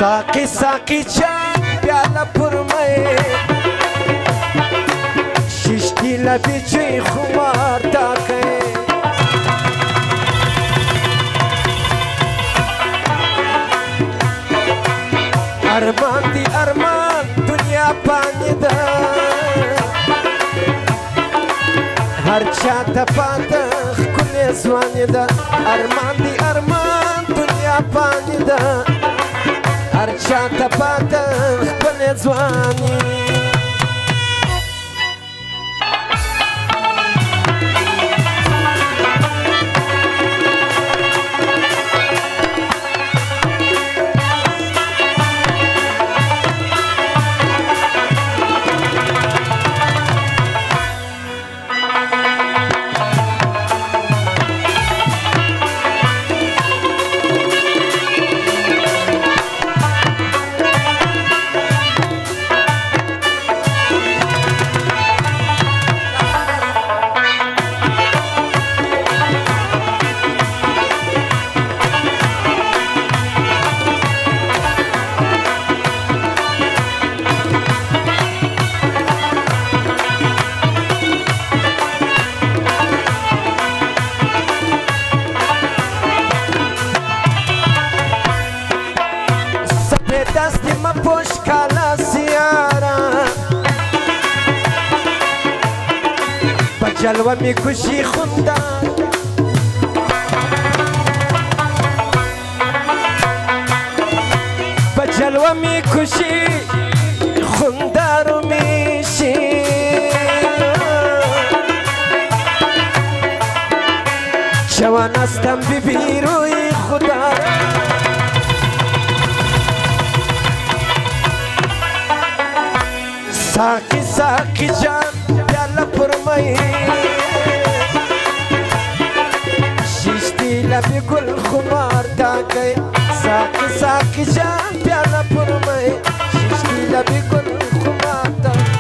साकी साकी चाय प्याला पुरमय शिश्ती लबी चुई खुमार ताके अरमान दी अरमान दुनिया पानी दा हर चाहता पाता कुले स्वानी दा अरमान दी अरमान दुनिया पानी दा हर चाहता पाता कुले स्वानी دستی ما پشت کلا سیارا با جلوه می کشی خوندن با جلوه می کشی خوندن رو میشی جوان هستم بی روی خدا साकी साकी जान प्याला पुरमई शिश्ती लबी गुल खुमार ताके साकी साकी जान प्याला पुरमई शिश्ती लबी गुल खुमार ताके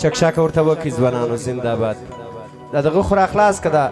چکشاک ورته وکړي ځوانانو زنده‌باد دا دغه خورا خلاص کړه